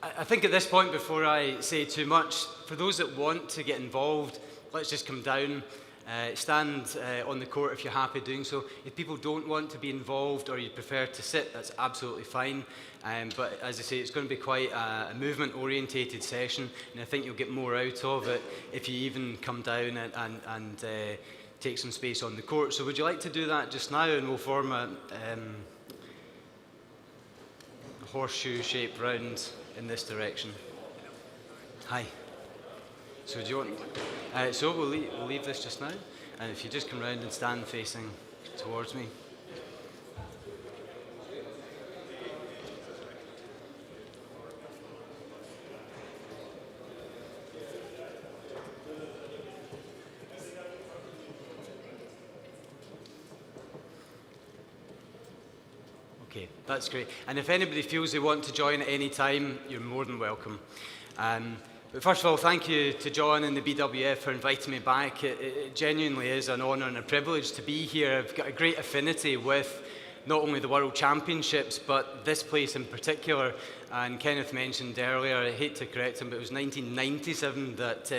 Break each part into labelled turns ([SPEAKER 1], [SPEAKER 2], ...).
[SPEAKER 1] I think at this point, before I say too much, for those that want to get involved, let's just come down, stand on the court if you're happy doing so. If people don't want to be involved or you prefer to sit, that's absolutely fine. But as I say, it's going to be quite a movement-orientated session, and I think you'll get more out of it if you even come down and take some space on the court. So would you like to do that just now, and we'll form a horseshoe shape round in this direction. Hi. So do you want? So we'll leave this just now, and if you just come round and stand facing towards me. Okay, that's great. And if anybody feels they want to join at any time, you're more than welcome. But first of all, thank you to John and the BWF for inviting me back. It genuinely is an honour and a privilege to be here. I've got a great affinity with not only the World Championships, but this place in particular. And Kenneth mentioned earlier, I hate to correct him, but it was 1997 that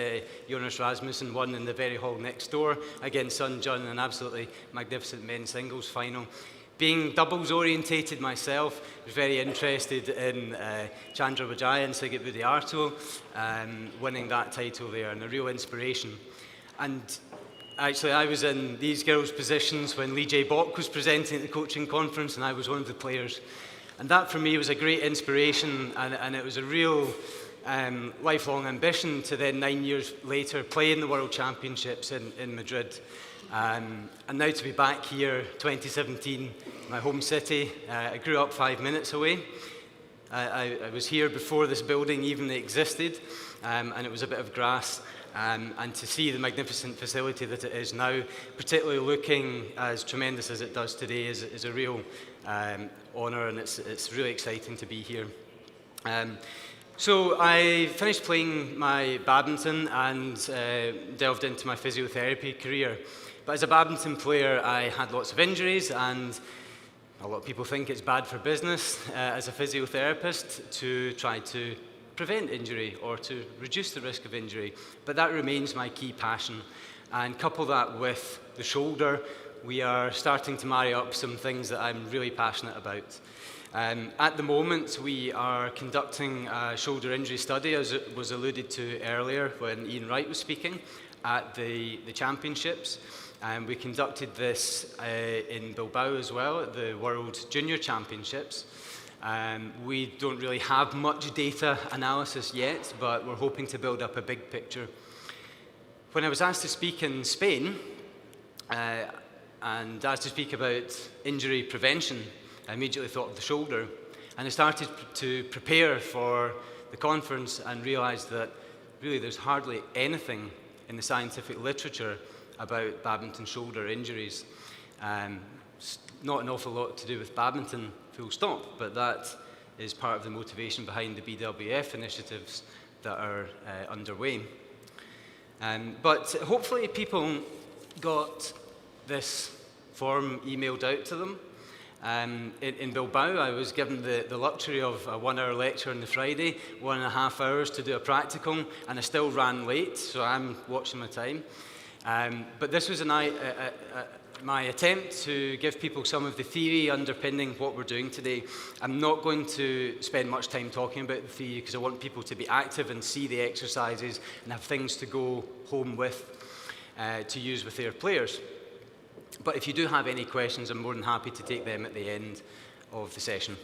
[SPEAKER 1] Jonas Rasmussen won in the very hall next door against Sun Jun, an absolutely magnificent men's singles final. Being doubles orientated myself, I was very interested in Chandra Vijay and Sigit Budiarto winning that title there, and a real inspiration. And actually, I was in these girls' positions when Lee J. Bok was presenting at the coaching conference, and I was one of the players. And that for me was a great inspiration, and it was a real lifelong ambition to then 9 years later play in the World Championships in Madrid. And now to be back here, 2017, my home city. I grew up 5 minutes away. I was here before this building even existed, and it was a bit of grass. And to see the magnificent facility that it is now, particularly looking as tremendous as it does today, is a real honour, and it's really exciting to be here. So I finished playing my badminton and delved into my physiotherapy career. But as a badminton player, I had lots of injuries, and a lot of people think it's bad for business as a physiotherapist to try to prevent injury or to reduce the risk of injury. But that remains my key passion. And couple that with the shoulder, we are starting to marry up some things that I'm really passionate about. At the moment, we are conducting a shoulder injury study, as it was alluded to earlier when Ian Wright was speaking, at the Championships. We conducted this in Bilbao as well, at the World Junior Championships. We don't really have much data analysis yet, but we're hoping to build up a big picture. When I was asked to speak in Spain, and asked to speak about injury prevention, I immediately thought of the shoulder, and I started to prepare for the conference and realised that really there's hardly anything in the scientific literature about badminton shoulder injuries. Not an awful lot to do with badminton, full stop, but that is part of the motivation behind the BWF initiatives that are underway. But hopefully people got this form emailed out to them. In Bilbao, I was given the luxury of a 1 hour lecture on the Friday, 1.5 hours to do a practicum, and I still ran late, so I'm watching my time. But this was my attempt to give people some of the theory underpinning what we're doing today. I'm not going to spend much time talking about the theory because I want people to be active and see the exercises and have things to go home with to use with their players. But if you do have any questions, I'm more than happy to take them at the end of the session.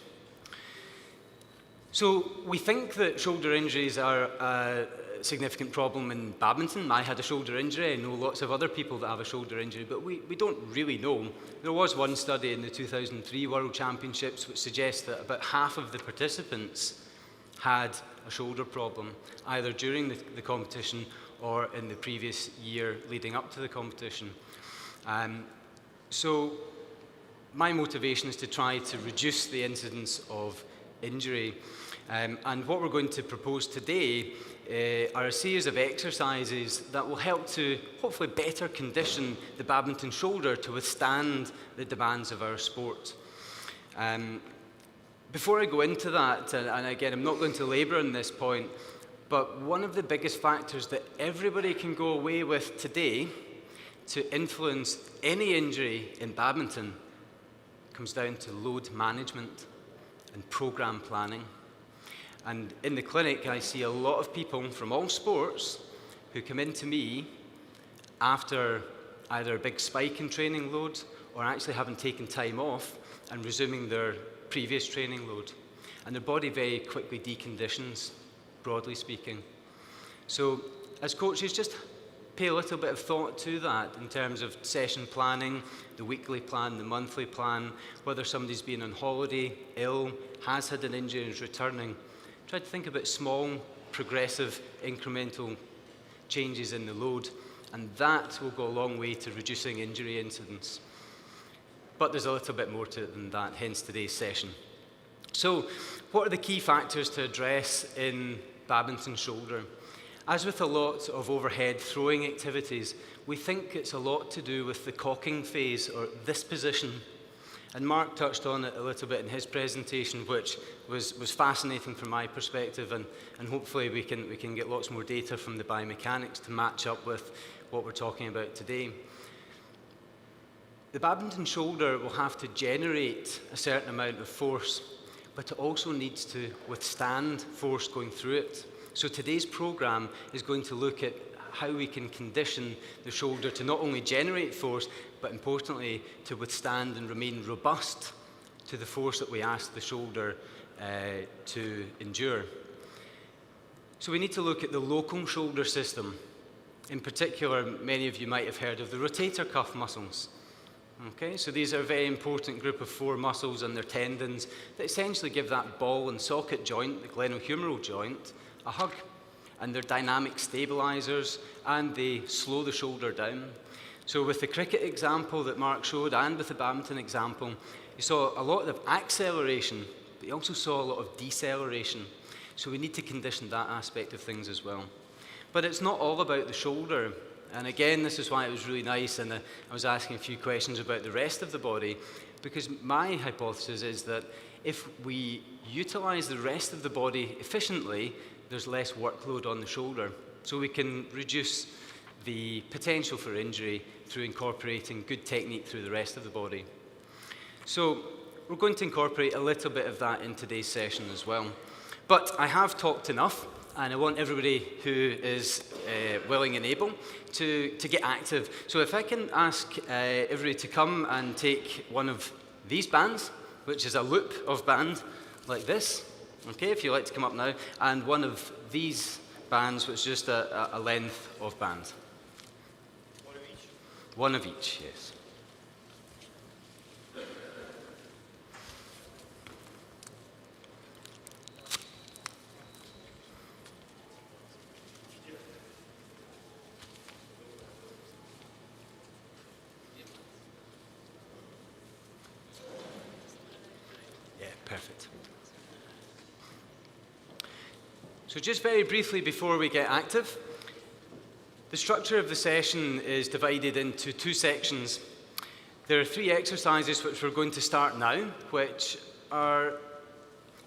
[SPEAKER 1] So we think that shoulder injuries are a significant problem in badminton. I had a shoulder injury. I know lots of other people that have a shoulder injury, but we don't really know. There was one study in the 2003 World Championships which suggests that about half of the participants had a shoulder problem, either during the competition or in the previous year leading up to the competition. So my motivation is to try to reduce the incidence of injury. And what we're going to propose today are a series of exercises that will help to hopefully better condition the badminton shoulder to withstand the demands of our sport. Before I go into that, and again, I'm not going to labour on this point, but one of the biggest factors that everybody can go away with today to influence any injury in badminton comes down to load management and programme planning. And in the clinic, I see a lot of people from all sports who come into me after either a big spike in training load or actually having taken time off and resuming their previous training load. And their body very quickly deconditions, broadly speaking. So as coaches, just pay a little bit of thought to that in terms of session planning, the weekly plan, the monthly plan, whether somebody's been on holiday, ill, has had an injury and is returning. Try to think about small, progressive, incremental changes in the load, and that will go a long way to reducing injury incidents. But there's a little bit more to it than that, hence today's session. So, what are the key factors to address in badminton shoulder? As with a lot of overhead throwing activities, we think it's a lot to do with the cocking phase, or this position. And Mark touched on it a little bit in his presentation, which was fascinating from my perspective, and hopefully we can get lots more data from the biomechanics to match up with what we're talking about today. The badminton shoulder will have to generate a certain amount of force, but it also needs to withstand force going through it. So today's program is going to look at how we can condition the shoulder to not only generate force, but importantly, to withstand and remain robust to the force that we ask the shoulder to endure. So we need to look at the local shoulder system. In particular, many of you might have heard of the rotator cuff muscles. Okay, so these are a very important group of 4 muscles and their tendons that essentially give that ball and socket joint, the glenohumeral joint, a hug. And they're dynamic stabilizers, and they slow the shoulder down. So with the cricket example that Mark showed, and with the badminton example, you saw a lot of acceleration, but you also saw a lot of deceleration. So we need to condition that aspect of things as well. But it's not all about the shoulder. And again, this is why it was really nice, and I was asking a few questions about the rest of the body, because my hypothesis is that if we utilize the rest of the body efficiently, there's less workload on the shoulder. So we can reduce the potential for injury through incorporating good technique through the rest of the body. So we're going to incorporate a little bit of that in today's session as well. But I have talked enough, and I want everybody who is willing and able to get active. So if I can ask everybody to come and take one of these bands, which is a loop of band like this. Okay, if you'd like to come up now, and one of these bands, which is just a length of band. One of each? One of each, yes. Yeah, perfect. So just very briefly before we get active, the structure of the session is divided into 2 sections. There are 3 exercises which we're going to start now, which are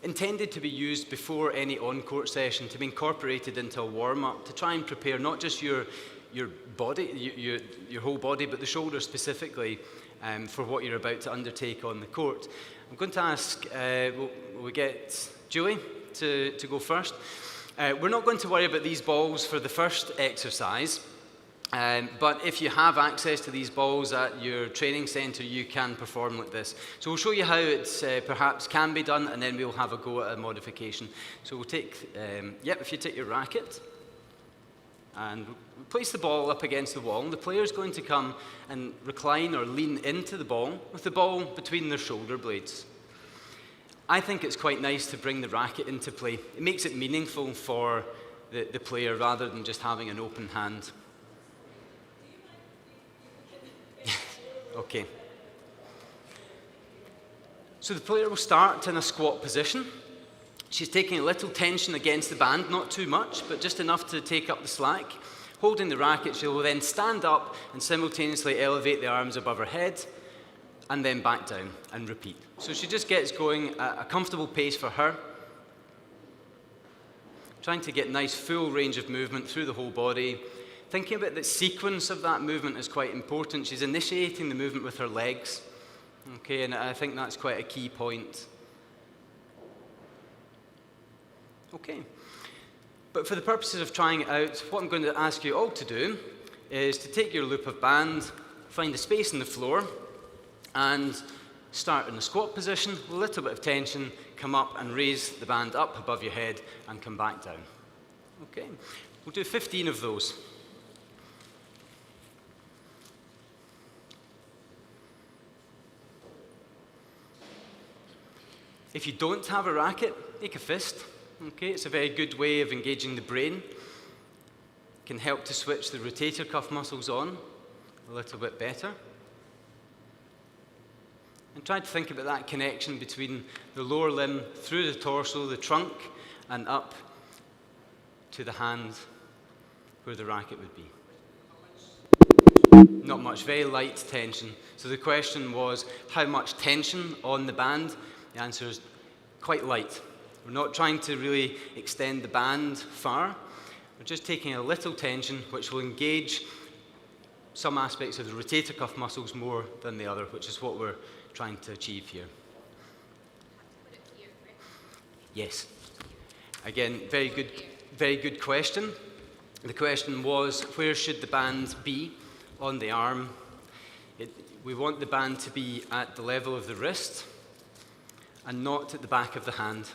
[SPEAKER 1] intended to be used before any on-court session, to be incorporated into a warm-up, to try and prepare not just your body, your whole body, but the shoulder specifically for what you're about to undertake on the court. I'm going to ask, will we get Julie to go first? We're not going to worry about these balls for the first exercise, but if you have access to these balls at your training centre, you can perform like this. So we'll show you how it perhaps can be done, and then we'll have a go at a modification. So we'll take, if you take your racket, and place the ball up against the wall, the player's going to come and recline or lean into the ball with the ball between their shoulder blades. I think it's quite nice to bring the racket into play. It makes it meaningful for the player rather than just having an open hand. Okay. So the player will start in a squat position. She's taking a little tension against the band, not too much, but just enough to take up the slack. Holding the racket, she will then stand up and simultaneously elevate the arms above her head, and then back down, and repeat. So she just gets going at a comfortable pace for her, trying to get nice full range of movement through the whole body. Thinking about the sequence of that movement is quite important. She's initiating the movement with her legs, okay, and I think that's quite a key point. Okay, but for the purposes of trying it out, what I'm going to ask you all to do is to take your loop of band, find a space in the floor, and start in the squat position, with a little bit of tension, come up and raise the band up above your head and come back down. Okay, we'll do 15 of those. If you don't have a racket, make a fist. Okay, it's a very good way of engaging the brain. It can help to switch the rotator cuff muscles on a little bit better. And try to think about that connection between the lower limb through the torso, the trunk, and up to the hand where the racket would be. Not much, very light tension. So the question was, how much tension on the band? The answer is quite light. We're not trying to really extend the band far. We're just taking a little tension, which will engage some aspects of the rotator cuff muscles more than the other, which is what we're trying to achieve here. Yes. Again, very good question. The question was, where should the band be on the arm? We want the band to be at the level of the wrist and not at the back of the hand.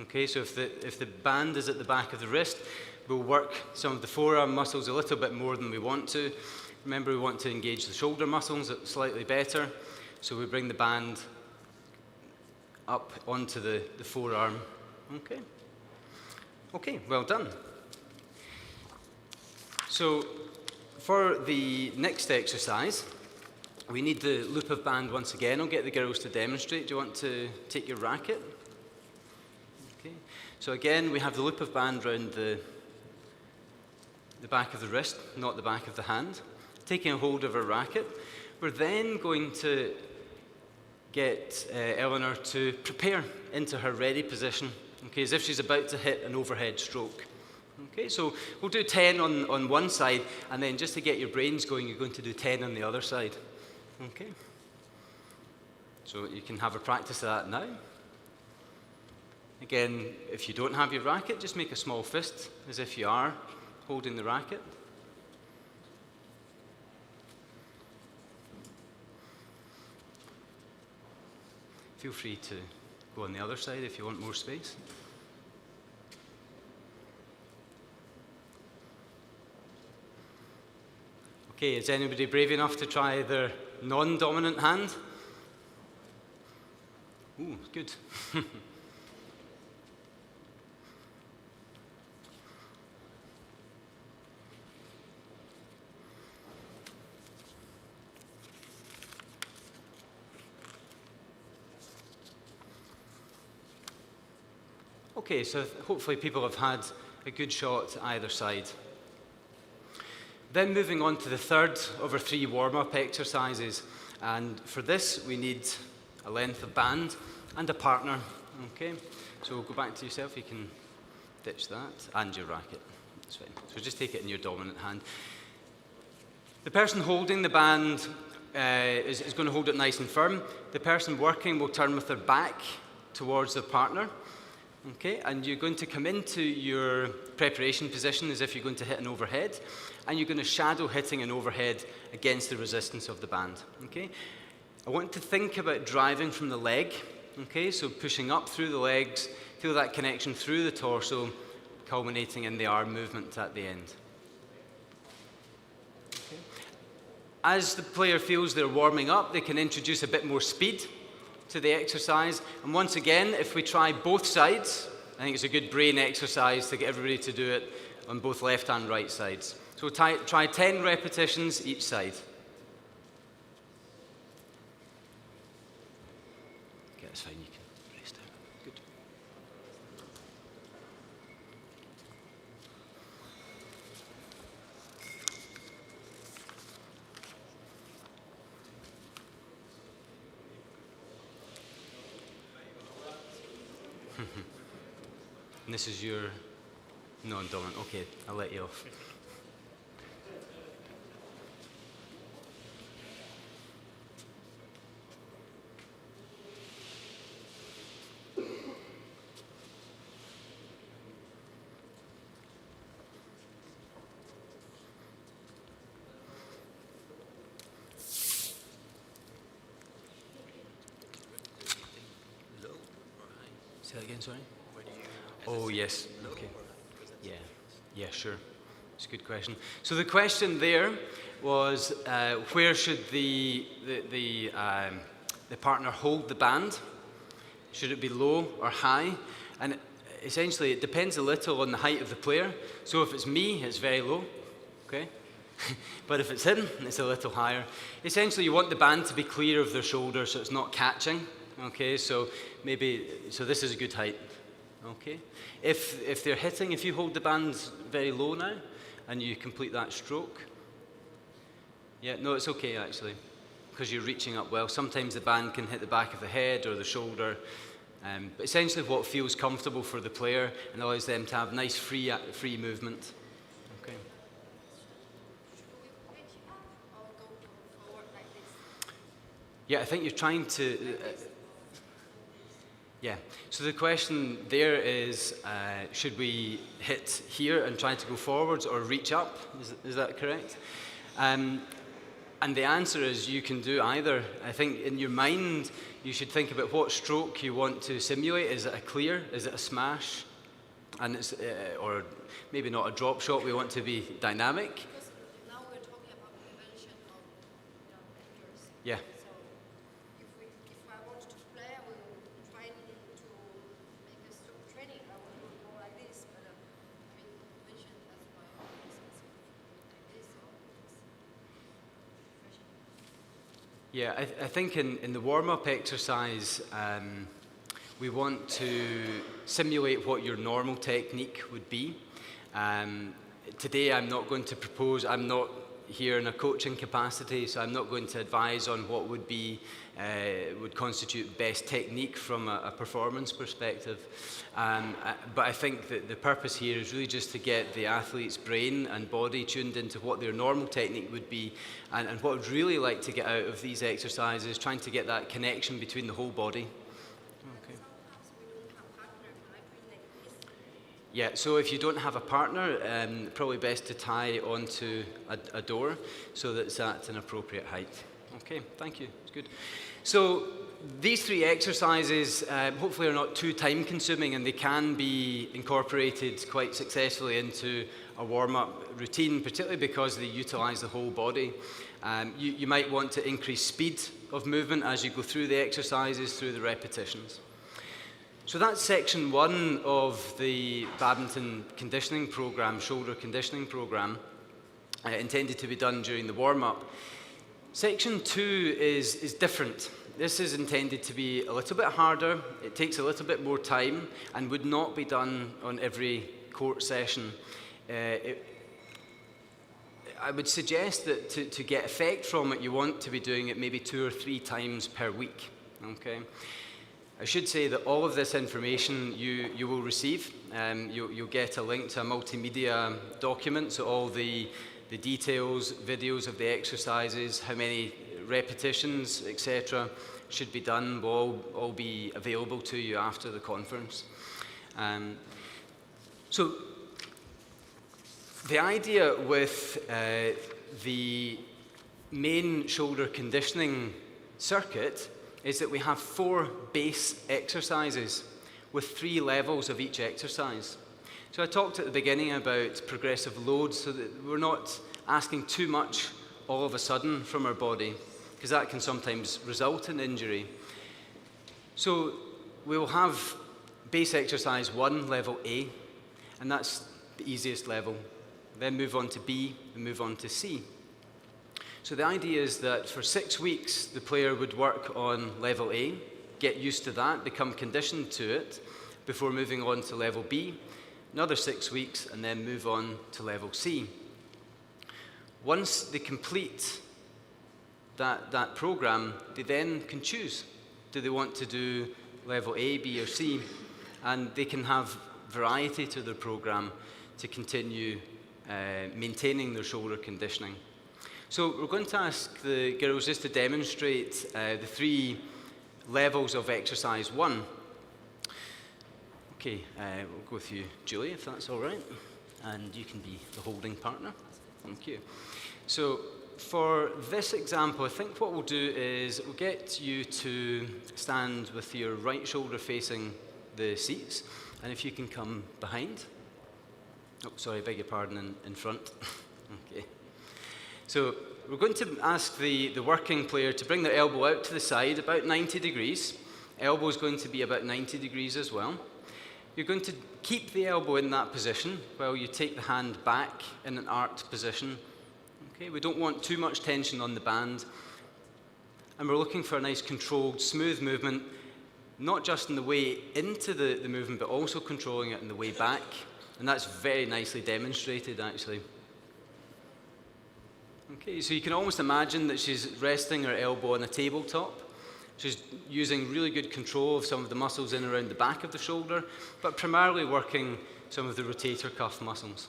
[SPEAKER 1] Okay, so if the band is at the back of the wrist, we'll work some of the forearm muscles a little bit more than we want to. Remember, we want to engage the shoulder muscles slightly better, so we bring the band up onto the forearm. Okay. Okay, well done. So for the next exercise, we need the loop of band once again. I'll get the girls to demonstrate. Do you want to take your racket? Okay. So again, we have the loop of band around the back of the wrist, not the back of the hand. Taking a hold of our racket. We're then going to get Eleanor to prepare into her ready position, okay, as if she's about to hit an overhead stroke. Okay, so we'll do 10 on one side, and then just to get your brains going, you're going to do 10 on the other side. Okay? So you can have a practice of that now. Again, if you don't have your racket, just make a small fist, as if you are holding the racket. Feel free to go on the other side if you want more space. Okay, is anybody brave enough to try their non-dominant hand? Ooh, good. Okay, so hopefully people have had a good shot either side. Then moving on to the third of our 3 warm-up exercises. And for this, we need a length of band and a partner. Okay, so we'll go back to yourself. You can ditch that and your racket. That's fine. So just take it in your dominant hand. The person holding the band is going to hold it nice and firm. The person working will turn with their back towards their partner. Okay, and you're going to come into your preparation position as if you're going to hit an overhead, and you're going to shadow hitting an overhead against the resistance of the band. Okay, I want to think about driving from the leg. Okay, so pushing up through the legs, feel that connection through the torso, culminating in the arm movement at the end. Okay. As the player feels they're warming up, they can introduce a bit more speed to the exercise. And once again, if we try both sides, I think it's a good brain exercise to get everybody to do it on both left and right sides. So try 10 repetitions each side. Okay, that's fine, you can rest out. Good. And this is your non-dominant. Okay, I'll let you off. Say that again, sorry? Oh, yes. Okay. Yeah, sure. It's a good question. So the question there was, where should the partner hold the band? Should it be low or high? And essentially, it depends a little on the height of the player. So if it's me, it's very low. Okay. But if it's him, it's a little higher. Essentially, you want the band to be clear of their shoulder, so it's not catching. Okay, so this is a good height. Okay, if they're hitting, if you hold the band very low now, and you complete that stroke, yeah, no, it's okay actually, because you're reaching up well. Sometimes the band can hit the back of the head or the shoulder, but essentially what feels comfortable for the player and allows them to have nice free movement. Okay. Yeah, I think you're trying to. Yeah, so the question there is, should we hit here and try to go forwards or reach up? Is that correct? And the answer is you can do either. I think in your mind, you should think about what stroke you want to simulate. Is it a clear? Is it a smash? And it's, or maybe not a drop shot. We want to be dynamic.
[SPEAKER 2] Because now we're talking about prevention of injuries.
[SPEAKER 1] Yeah. Yeah, I think in the warm-up exercise, we want to simulate what your normal technique would be. Today I'm not going to propose, I'm not here in a coaching capacity, so I'm not going to advise on what would constitute best technique from a performance perspective. But I think that the purpose here is really just to get the athlete's brain and body tuned into what their normal technique would be, and what I'd really like to get out of these exercises, trying to get that connection between the whole body. Yeah, so if you don't have a partner, probably best to tie onto a door so that it's at an appropriate height. Okay, thank you, it's good. So these three exercises hopefully are not too time consuming, and they can be incorporated quite successfully into a warm-up routine, particularly because they utilize the whole body. You might want to increase speed of movement as you go through the exercises, through the repetitions. So that's section one of the badminton conditioning program, shoulder conditioning program, intended to be done during the warm-up. Section two is different. This is intended to be a little bit harder. It takes a little bit more time and would not be done on every court session. I would suggest that to get effect from it, you want to be doing it maybe 2 or 3 times per week. Okay. I should say that all of this information you will receive. You'll get a link to a multimedia document, so all the details, videos of the exercises, how many repetitions, etc. should be done will all be available to you after the conference. So the idea with the main shoulder conditioning circuit is that we have 4 base exercises with 3 levels of each exercise. So I talked at the beginning about progressive loads, so that we're not asking too much all of a sudden from our body, because that can sometimes result in injury. So we will have base exercise 1, level A, and that's the easiest level. Then move on to B, and move on to C. So the idea is that for 6 weeks, the player would work on level A, get used to that, become conditioned to it, before moving on to level B, another 6 weeks, and then move on to level C. Once they complete that program, they then can choose. Do they want to do level A, B, or C? And they can have variety to their program to continue maintaining their shoulder conditioning. So we're going to ask the girls just to demonstrate the 3 levels of exercise 1. Okay, we'll go with you, Julie, if that's all right. And you can be the holding partner. Thank you. So for this example, I think what we'll do is we'll get you to stand with your right shoulder facing the seats. And if you can come behind. Oh, sorry, I beg your pardon, in front. Okay. So we're going to ask the working player to bring their elbow out to the side, about 90 degrees. Elbow is going to be about 90 degrees as well. You're going to keep the elbow in that position while you take the hand back in an arced position. Okay, we don't want too much tension on the band. And we're looking for a nice controlled, smooth movement, not just in the way into the movement, but also controlling it in the way back. And that's very nicely demonstrated, actually. Okay, so you can almost imagine that she's resting her elbow on a tabletop. She's using really good control of some of the muscles in around the back of the shoulder, but primarily working some of the rotator cuff muscles.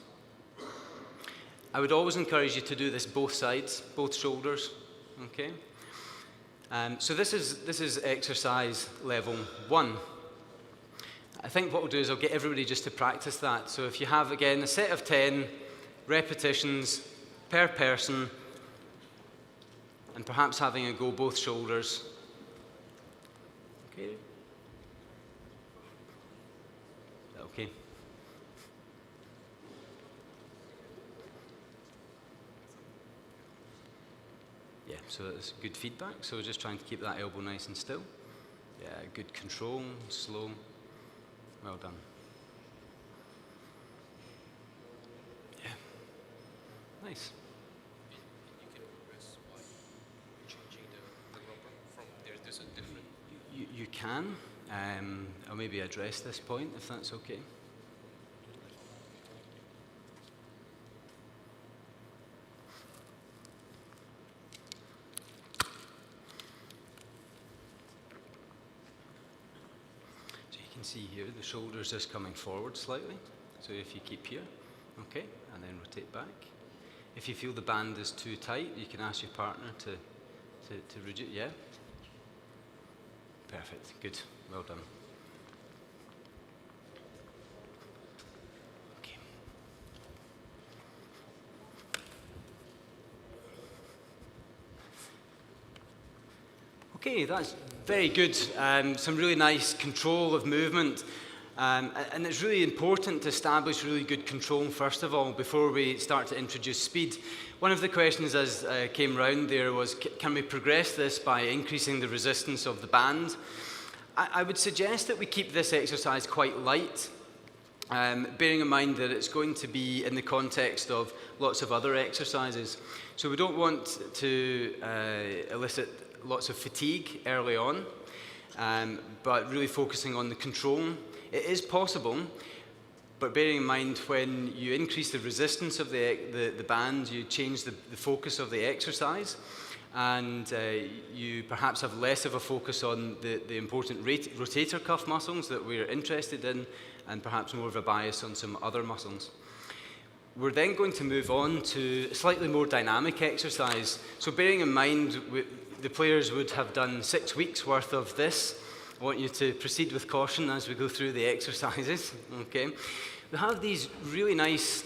[SPEAKER 1] I would always encourage you to do this both sides, both shoulders. Okay. So this is exercise level 1. I think what we'll do is I'll get everybody just to practice that. So if you have, again, a set of 10 repetitions per person, and perhaps having a go both shoulders. Okay. Okay. Yeah, so that's good feedback. So we're just trying to keep that elbow nice and still. Yeah, good control, slow. Well done. Yeah. Nice.
[SPEAKER 3] You can progress by changing the rubber from there's a different.
[SPEAKER 1] You can. I'll maybe address this point if that's okay. See here, the shoulders just coming forward slightly. So if you keep here, okay, and then rotate back. If you feel the band is too tight, you can ask your partner to reduce. Yeah? Perfect, good, well done. Okay. Okay, that's very good. Some really nice control of movement. And it's really important to establish really good control, first of all, before we start to introduce speed. One of the questions as came round there was, can we progress this by increasing the resistance of the band? I would suggest that we keep this exercise quite light, bearing in mind that it's going to be in the context of lots of other exercises. So we don't want to elicit lots of fatigue early on, but really focusing on the control. It is possible, but bearing in mind when you increase the resistance of the band, you change the focus of the exercise, and you perhaps have less of a focus on the important rotator cuff muscles that we're interested in, and perhaps more of a bias on some other muscles. We're then going to move on to a slightly more dynamic exercise. So bearing in mind the players would have done 6 weeks worth of this. I want you to proceed with caution as we go through the exercises. Okay, we have these really nice,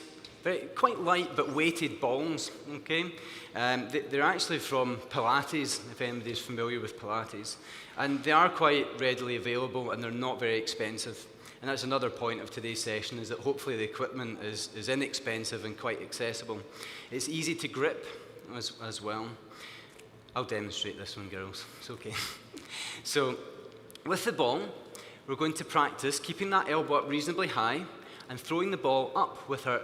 [SPEAKER 1] quite light but weighted balls. Okay, they're actually from Pilates, if anybody's familiar with Pilates, and they are quite readily available and they're not very expensive. And that's another point of today's session, is that hopefully the equipment is inexpensive and quite accessible. It's easy to grip as well. I'll demonstrate this one, girls. It's okay. So, with the ball, we're going to practice keeping that elbow up reasonably high and throwing the ball up with our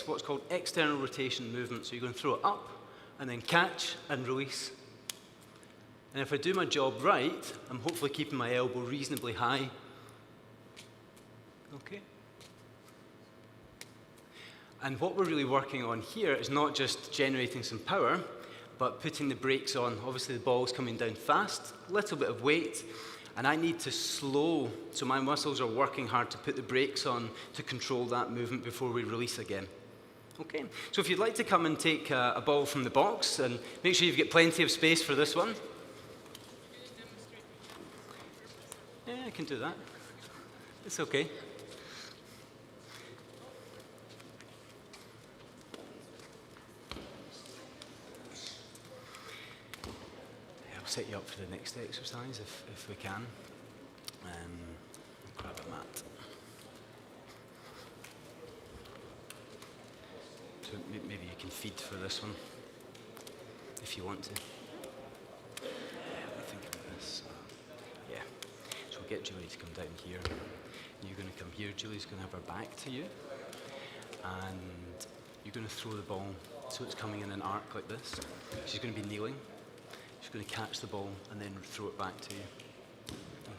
[SPEAKER 1] what's called external rotation movement. So you're going to throw it up and then catch and release. And if I do my job right, I'm hopefully keeping my elbow reasonably high. Okay. And what we're really working on here is not just generating some power, but putting the brakes on. Obviously the ball's coming down fast, a little bit of weight, and I need to slow, so my muscles are working hard to put the brakes on to control that movement before we release again. Okay, so if you'd like to come and take a ball from the box, and make sure you've got plenty of space for this one. Yeah, I can do that. It's okay. I'll set you up for the next exercise if we can. Grab a mat. So maybe you can feed for this one, if you want to. Let me think about this. Yeah. So we'll get Julie to come down here. You're going to come here. Julie's going to have her back to you. And you're going to throw the ball so it's coming in an arc like this. She's going to be kneeling. She's going to catch the ball and then throw it back to you.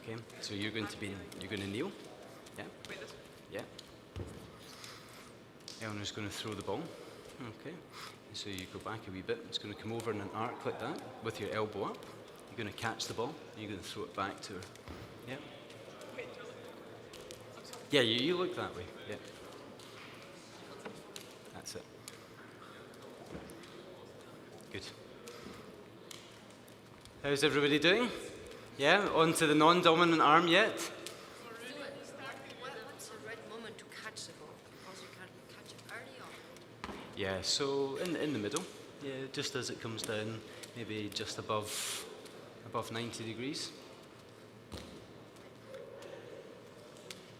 [SPEAKER 1] Okay? So you're going to kneel. Yeah? Yeah. Eleanor's going to throw the ball. Okay. So you go back a wee bit. It's going to come over in an arc like that with your elbow up. You're going to catch the ball. And you're going to throw it back to her. Yeah. Yeah, you look that way. Yeah. That's it. Good. How's everybody doing? Yeah, on to the non-dominant arm yet?
[SPEAKER 2] What's the right moment to catch the ball? Because you can catch it early on.
[SPEAKER 1] Yeah, so in the middle. Yeah, just as it comes down, maybe just above 90 degrees.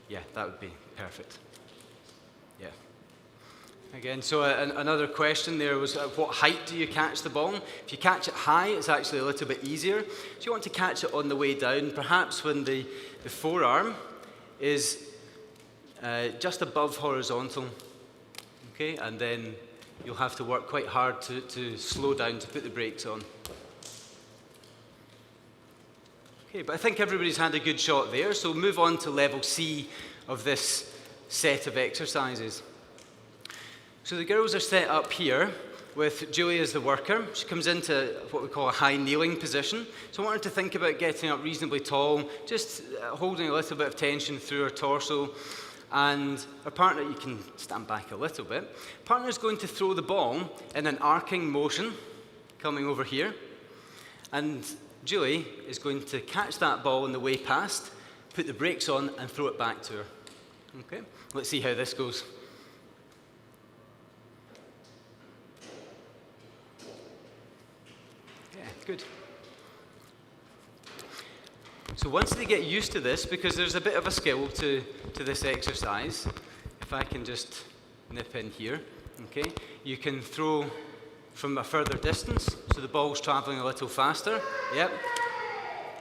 [SPEAKER 1] Yeah, that would be perfect. Yeah. Again, so another question there was, at what height do you catch the ball? If you catch it high, it's actually a little bit easier. So you want to catch it on the way down, perhaps when the forearm is just above horizontal. Okay, and then you'll have to work quite hard to slow down, to put the brakes on. Okay, but I think everybody's had a good shot there, so move on to level C of this set of exercises. So the girls are set up here with Julie as the worker. She comes into what we call a high kneeling position. So I want her to think about getting up reasonably tall, just holding a little bit of tension through her torso. And her partner, you can stand back a little bit. Partner's going to throw the ball in an arcing motion, coming over here. And Julie is going to catch that ball on the way past, put the brakes on, and throw it back to her. Okay, let's see how this goes. Yeah, good. So once they get used to this, because there's a bit of a skill to this exercise, if I can just nip in here, okay, you can throw from a further distance, so the ball's traveling a little faster, yep,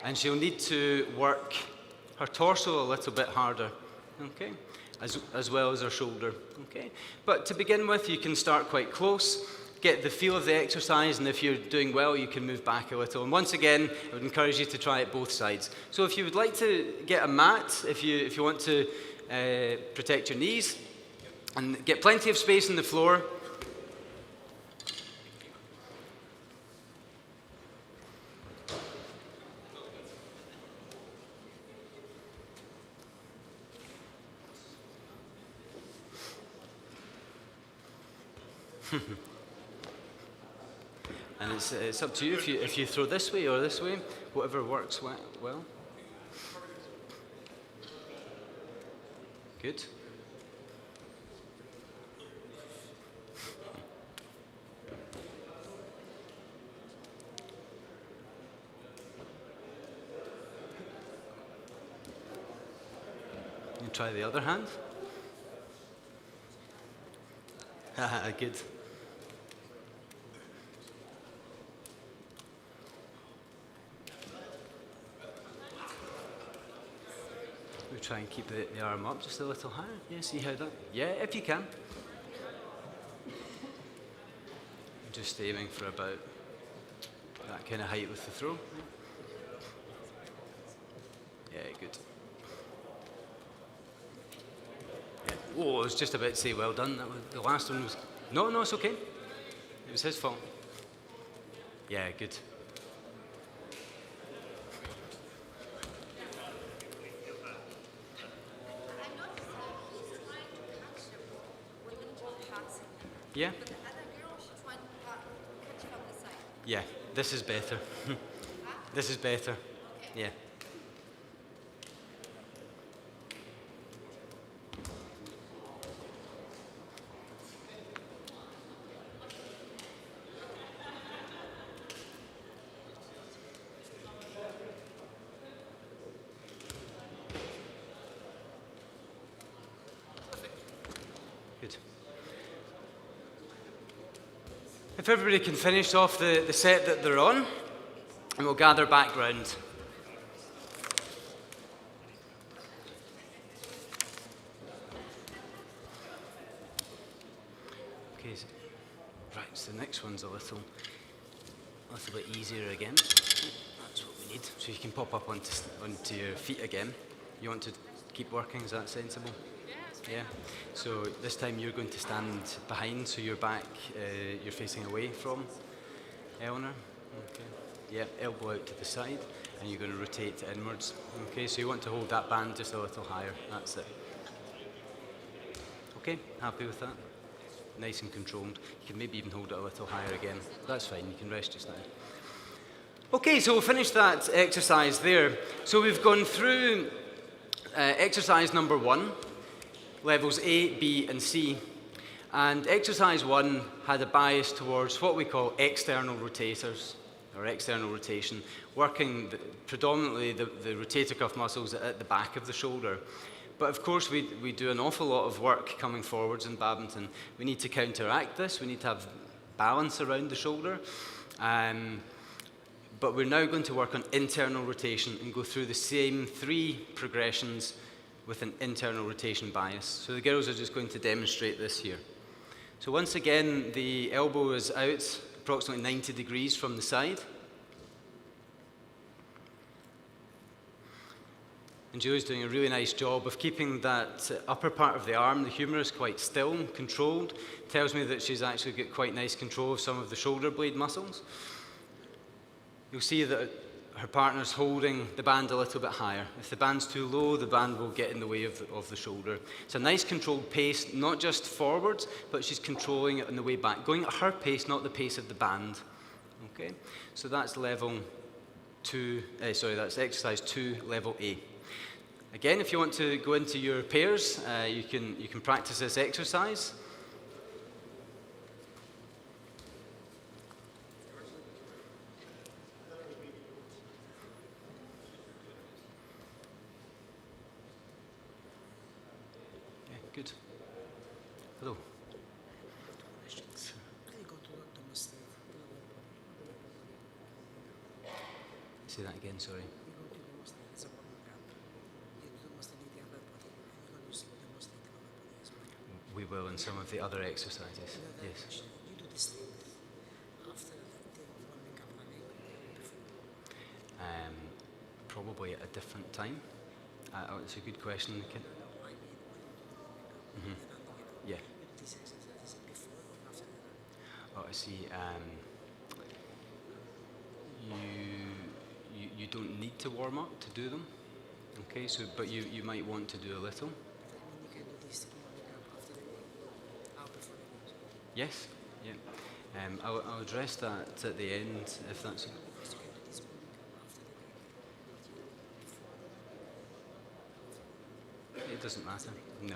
[SPEAKER 1] and she'll need to work her torso a little bit harder, okay, as well as her shoulder, okay. But to begin with, you can start quite close, get the feel of the exercise, and if you're doing well, you can move back a little. And once again, I would encourage you to try it both sides. So if you would like to get a mat, if you want to protect your knees, and get plenty of space on the floor. And it's up to you if you throw this way or this way, whatever works well. Good. You try the other hand. Good. We try and keep the arm up just a little higher. Yeah, see how that? Yeah, if you can. Just aiming for about that kind of height with the throw. Yeah, good. Yeah. Oh, I was just about to say well done. The last one was... No, it's okay. It was his fault. Yeah, good. Yeah?
[SPEAKER 2] But the other girl, she's trying to catch from the side.
[SPEAKER 1] Yeah, this is better. This is better. Yeah. Good. If everybody can finish off the set that they're on, and we'll gather back round. Okay, right, so the next one's a little bit easier again. That's what we need. So you can pop up onto your feet again. You want to keep working, is that sensible? Yeah. So this time you're going to stand behind, so your back, you're facing away from Eleanor. Okay. Yeah, elbow out to the side, and you're going to rotate inwards. Okay, so you want to hold that band just a little higher. That's it. Okay, happy with that? Nice and controlled. You can maybe even hold it a little higher again. That's fine, you can rest just now. Okay, so we'll finish that exercise there. So we've gone through exercise number 1, levels A, B, and C. And exercise 1 had a bias towards what we call external rotators, or external rotation, working predominantly the rotator cuff muscles at the back of the shoulder. But of course, we do an awful lot of work coming forwards in badminton. We need to counteract this. We need to have balance around the shoulder. But we're now going to work on internal rotation and go through the same 3 progressions with an internal rotation bias. So the girls are just going to demonstrate this here. So once again, the elbow is out approximately 90 degrees from the side. And Julie's doing a really nice job of keeping that upper part of the arm, the humerus, quite still and controlled. Tells me that she's actually got quite nice control of some of the shoulder blade muscles. You'll see that her partner's holding the band a little bit higher. If the band's too low, the band will get in the way of the shoulder. It's a nice controlled pace, not just forwards, but she's controlling it on the way back, going at her pace, not the pace of the band. Okay, so that's level 2, that's exercise 2, level A. Again, if you want to go into your pairs, you can practice this exercise. Good. Hello. Say that again, sorry. We will in some of the other exercises. Yes. Probably at a different time. It's a good question. Yeah. Oh, I see. You don't need to warm up to do them. Okay, so but you might want to do a little. Yes. Yeah. I'll address that at the end if that's. It doesn't matter. No.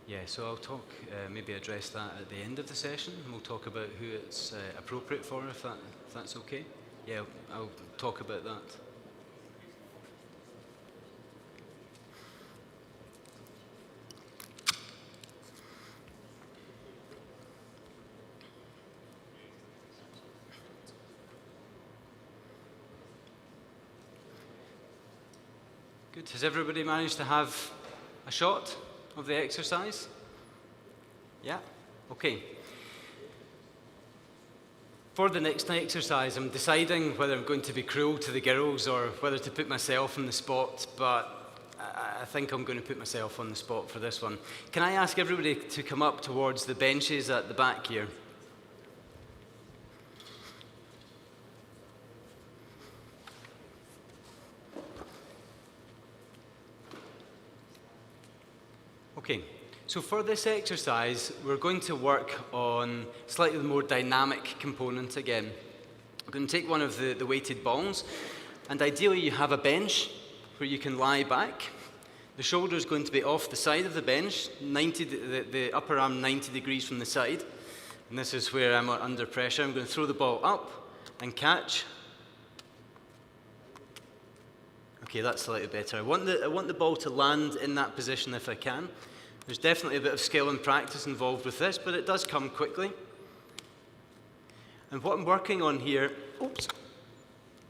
[SPEAKER 1] Yeah, so I'll talk, maybe address that at the end of the session, and we'll talk about who it's appropriate for, if that's okay. Yeah, I'll talk about that. Good. Has everybody managed to have a shot of the exercise? Yeah? Okay. For the next exercise, I'm deciding whether I'm going to be cruel to the girls or whether to put myself on the spot, but I think I'm going to put myself on the spot for this one. Can I ask everybody to come up towards the benches at the back here? Okay, so for this exercise, we're going to work on slightly more dynamic component again. We're going to take one of the weighted balls, and ideally you have a bench where you can lie back. The shoulder is going to be off the side of the bench, the upper arm 90 degrees from the side. And this is where I'm under pressure. I'm going to throw the ball up and catch. Okay, that's slightly better. I want the ball to land in that position if I can. There's definitely a bit of skill and practice involved with this, but it does come quickly. And what I'm working on here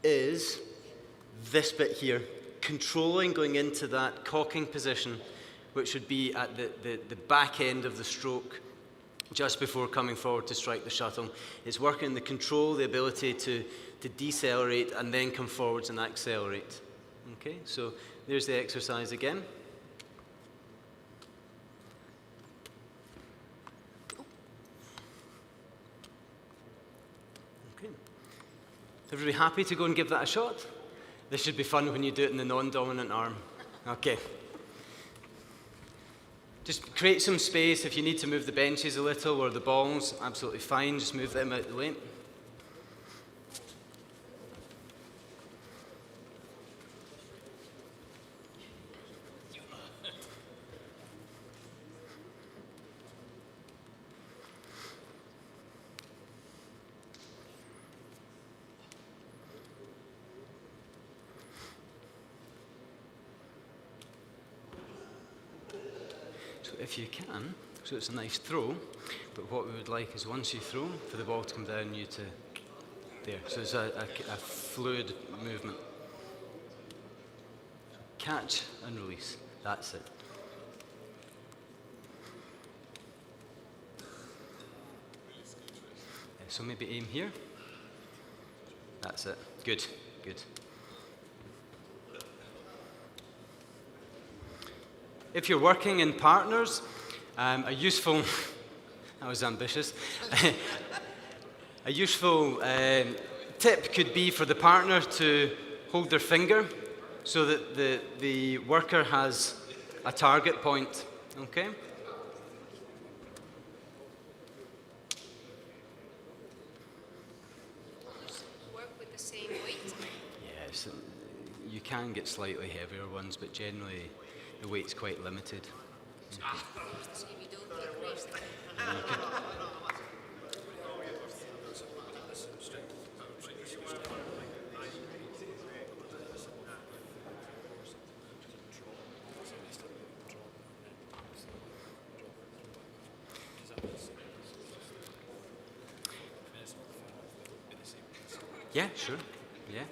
[SPEAKER 1] is this bit here, controlling going into that cocking position, which would be at the back end of the stroke, just before coming forward to strike the shuttle. It's working the control, the ability to decelerate and then come forwards and accelerate. Okay, so there's the exercise again. Okay. Is everybody happy to go and give that a shot? This should be fun when you do it in the non-dominant arm. Okay. Just create some space. If you need to move the benches a little or the balls, absolutely fine. Just move them out the way. If you can, so it's a nice throw, but what we would like is once you throw, for the ball to come down, you to there. So it's a fluid movement. Catch and release, that's it. So maybe aim here. That's it, good, good. If you're working in partners, a useful, that was ambitious, a useful tip could be for the partner to hold their finger so that the worker has a target point, okay?
[SPEAKER 2] Work with the same weight.
[SPEAKER 1] Yes, you can get slightly heavier ones, but generally the weight's quite limited.
[SPEAKER 2] So if you don't get weight,
[SPEAKER 1] Yeah, sure, yeah.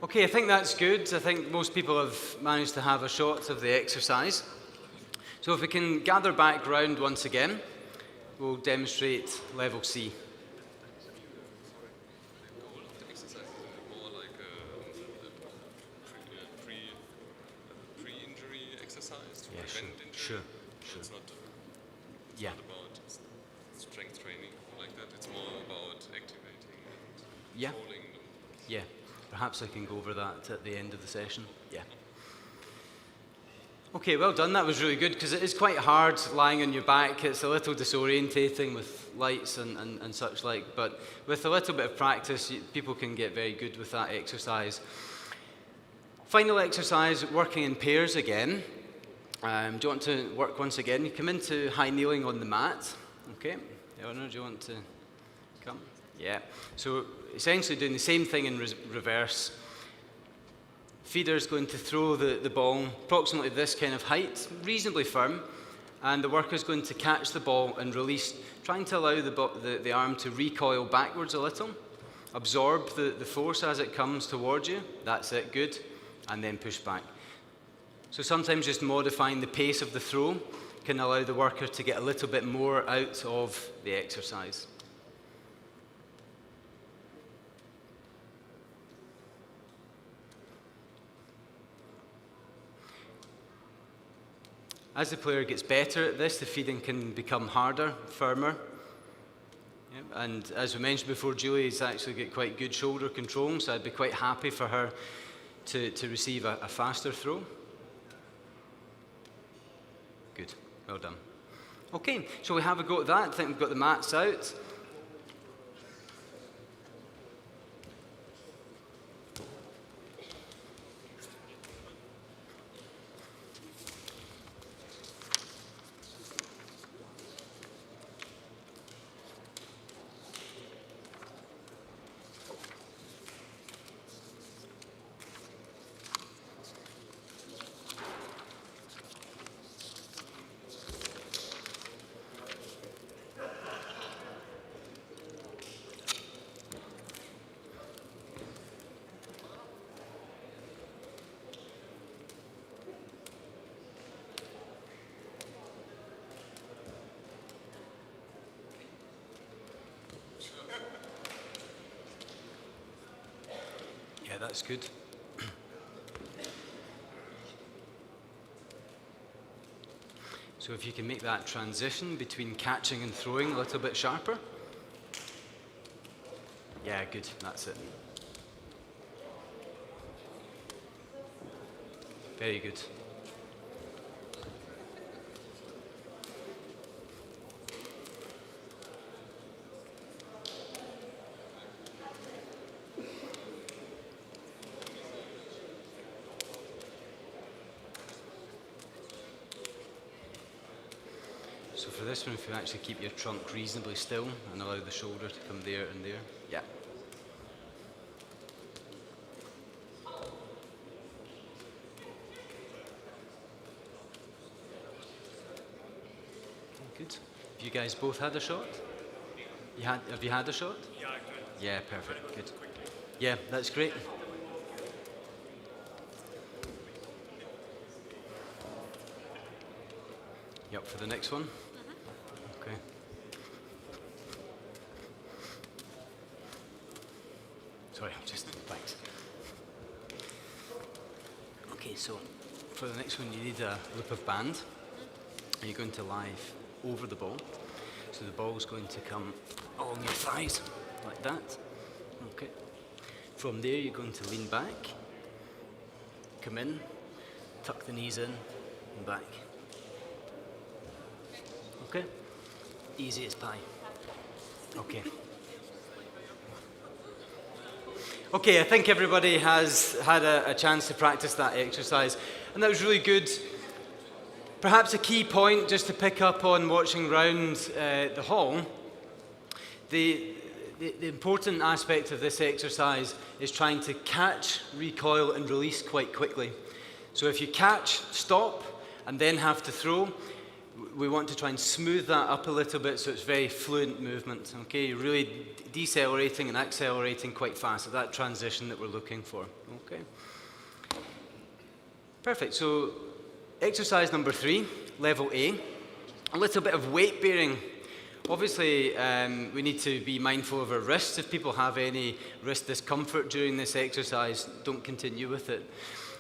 [SPEAKER 1] Okay, I think that's good. I think most people have managed to have a shot of the exercise. So if we can gather back round once again, we'll demonstrate level C.
[SPEAKER 3] The goal of the exercise is more like a pre-injury exercise to prevent injury.
[SPEAKER 1] Sure.
[SPEAKER 3] It's not
[SPEAKER 1] Yeah.
[SPEAKER 3] about strength training like that. It's more about activating and
[SPEAKER 1] Yeah.
[SPEAKER 3] controlling them.
[SPEAKER 1] Yeah. Perhaps I can go over that at the end of the session. Yeah. Okay, well done. That was really good because it is quite hard lying on your back. It's a little disorientating with lights and such like, but with a little bit of practice, people can get very good with that exercise. Final exercise, working in pairs again. Do you want to work once again? You come into high kneeling on the mat. Okay. Eleanor, do you want to come? Yeah. So essentially doing the same thing in reverse. Feeder's going to throw the ball approximately this kind of height, reasonably firm, and the worker's going to catch the ball and release, trying to allow the arm to recoil backwards a little, absorb the force as it comes towards you. That's it, good, and then push back. So sometimes just modifying the pace of the throw can allow the worker to get a little bit more out of the exercise. As the player gets better at this, the feeding can become harder, firmer. Yeah, and as we mentioned before, Julie's actually got quite good shoulder control, so I'd be quite happy for her to receive a faster throw. Good, well done. Okay, shall we have a go at that? I think we've got the mats out. Yeah, that's good. So if you can make that transition between catching and throwing a little bit sharper. Yeah, good, that's it. Very good. So for this one, if you actually keep your trunk reasonably still and allow the shoulder to come there and there. Yeah. Good. Have you guys both had a shot? Have you had a shot?
[SPEAKER 4] Yeah, good.
[SPEAKER 1] Yeah, perfect. Good. Yeah, that's great. You up for the next one? Okay. Sorry, thanks. Okay, so for the next one, you need a loop of band. And you're going to lie over the ball. So the ball's going to come along your thighs, like that. Okay. From there, you're going to lean back, come in, tuck the knees in, and back. Okay? Easy as pie. Okay. Okay, I think everybody has had a chance to practice that exercise, and that was really good. Perhaps a key point just to pick up on watching round the hall, the important aspect of this exercise is trying to catch, recoil, and release quite quickly. So if you catch, stop, and then have to throw, we want to try and smooth that up a little bit so it's very fluent movement. Okay, you're really decelerating and accelerating quite fast at that transition that we're looking for. Okay. Perfect. So exercise number 3, level A, a little bit of weight bearing. Obviously, we need to be mindful of our wrists. If people have any wrist discomfort during this exercise, don't continue with it.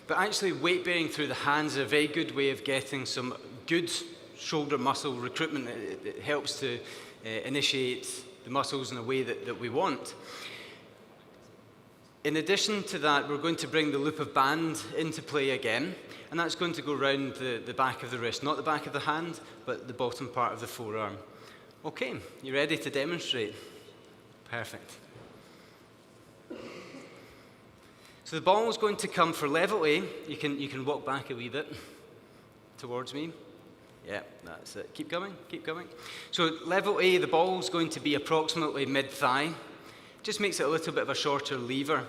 [SPEAKER 1] But actually, weight bearing through the hands is a very good way of getting some good shoulder muscle recruitment. It helps to initiate the muscles in a way that we want. In addition to that, we're going to bring the loop of band into play again, and that's going to go around the back of the wrist, not the back of the hand, but the bottom part of the forearm. Okay, you ready to demonstrate? Perfect. So the ball is going to come for level A. You can walk back a wee bit towards me. Yeah, that's it. Keep going, keep going. So level A, the ball is going to be approximately mid-thigh. Just makes it a little bit of a shorter lever.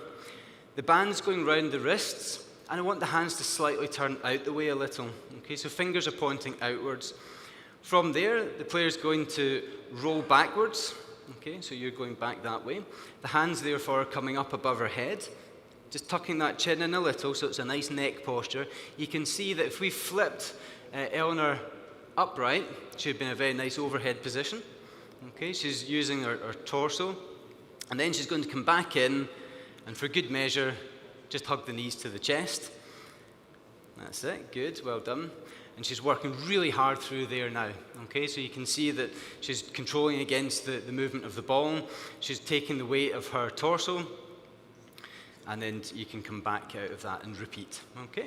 [SPEAKER 1] The band's going round the wrists, and I want the hands to slightly turn out the way a little. Okay, so fingers are pointing outwards. From there, the player's going to roll backwards. Okay, so you're going back that way. The hands, therefore, are coming up above her head, just tucking that chin in a little so it's a nice neck posture. You can see that if we flipped Eleanor upright, she'd be in a very nice overhead position. Okay, she's using her torso, and then she's going to come back in, and for good measure, just hug the knees to the chest. That's it, good, well done. and she's working really hard through there now. Okay, so you can see that she's controlling against the movement of the ball. She's taking the weight of her torso, and then you can come back out of that and repeat. Okay.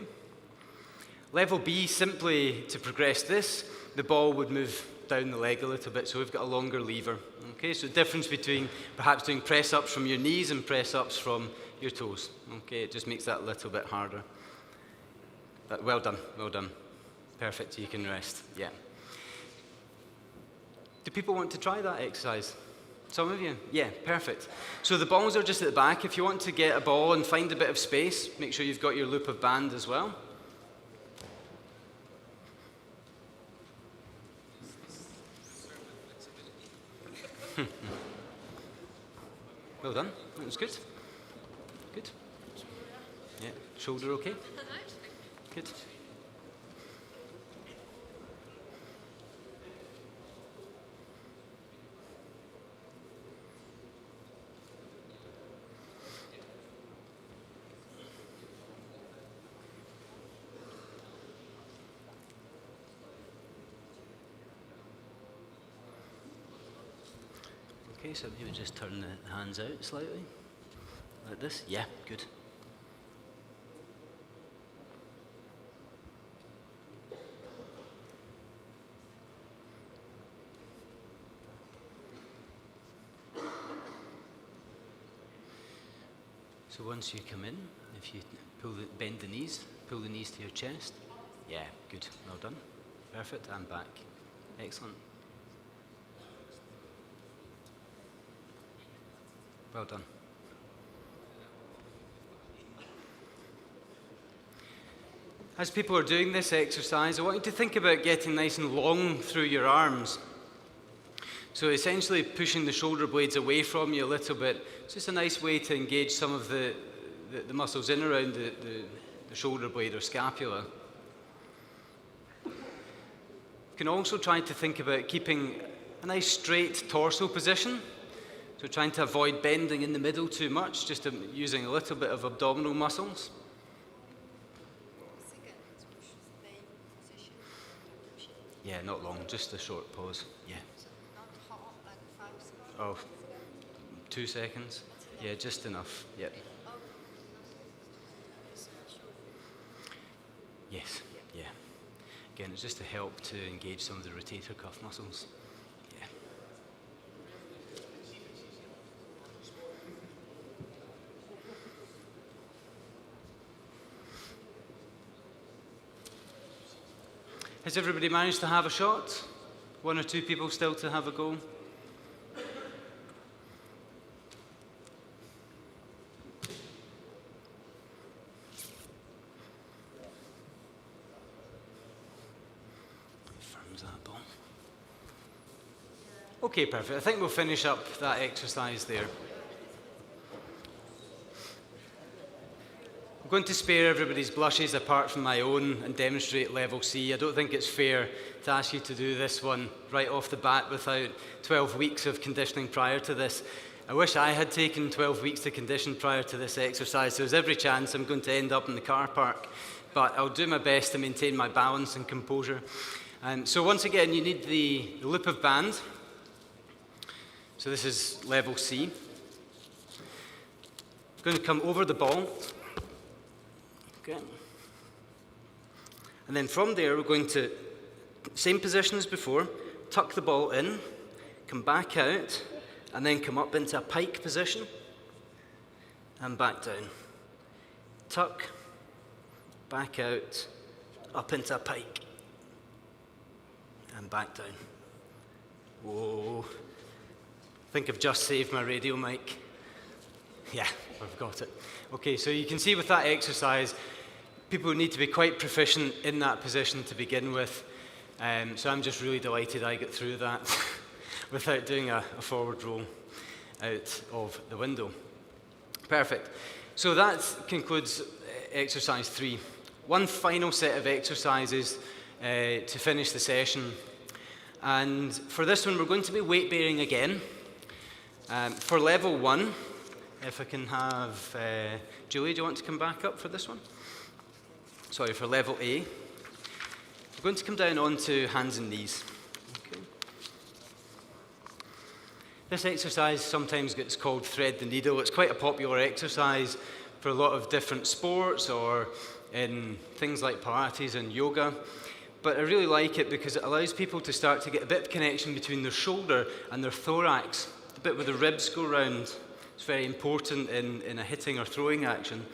[SPEAKER 1] Level B, simply to progress this, the ball would move down the leg a little bit, so we've got a longer lever. Okay, so the difference between perhaps doing press-ups from your knees and press-ups from your toes. Okay, it just makes that a little bit harder. But well done, well done. Perfect, you can rest, yeah. Do people want to try that exercise? Some of you? Yeah, perfect. So the balls are just at the back. If you want to get a ball and find a bit of space, make sure you've got your loop of band as well. Well done, that was good. Good. Yeah, shoulder okay? Good. Okay, so maybe just turn the hands out slightly, like this. Yeah, good. So once you come in, if you bend the knees, pull the knees to your chest. Yeah, good, well done. Perfect, and back. Excellent. Well done. As people are doing this exercise, I want you to think about getting nice and long through your arms. So essentially pushing the shoulder blades away from you a little bit. It's just a nice way to engage some of the muscles in around the shoulder blade or scapula. You can also try to think about keeping a nice straight torso position. So trying to avoid bending in the middle too much, just using a little bit of abdominal muscles. Yeah, not long, just a short pause. Yeah. Oh, 2 seconds. Yeah, just enough. Yeah. Yes, yeah. Again, it's just to help to engage some of the rotator cuff muscles. Yeah. Has everybody managed to have a shot? 1 or 2 people still to have a go? Firms that ball. Okay, perfect. I think we'll finish up that exercise there. I'm going to spare everybody's blushes apart from my own and demonstrate level C. I don't think it's fair to ask you to do this one right off the bat without 12 weeks of conditioning prior to this. I wish I had taken 12 weeks to condition prior to this exercise. There's every chance I'm going to end up in the car park, but I'll do my best to maintain my balance and composure. So once again, you need the loop of band. So this is level C. I'm going to come over the ball. Okay. And then from there, we're going to, same position as before, tuck the ball in, come back out, and then come up into a pike position, and back down. Tuck, back out, up into a pike, and back down. Whoa. I think I've just saved my radio mic. Yeah, I've got it. Okay, so you can see with that exercise, people need to be quite proficient in that position to begin with. So I'm just really delighted I got through that without doing a forward roll out of the window. Perfect. So that concludes exercise 3. One final set of exercises to finish the session. And for this one, we're going to be weight bearing again. For level 1, if I can have Julie, do you want to come back up for this one? Sorry, for level A. We're going to come down onto hands and knees. Okay. This exercise sometimes gets called thread the needle. It's quite a popular exercise for a lot of different sports or in things like Pilates and yoga. But I really like it because it allows people to start to get a bit of connection between their shoulder and their thorax, the bit where the ribs go round. It's very important in a hitting or throwing action.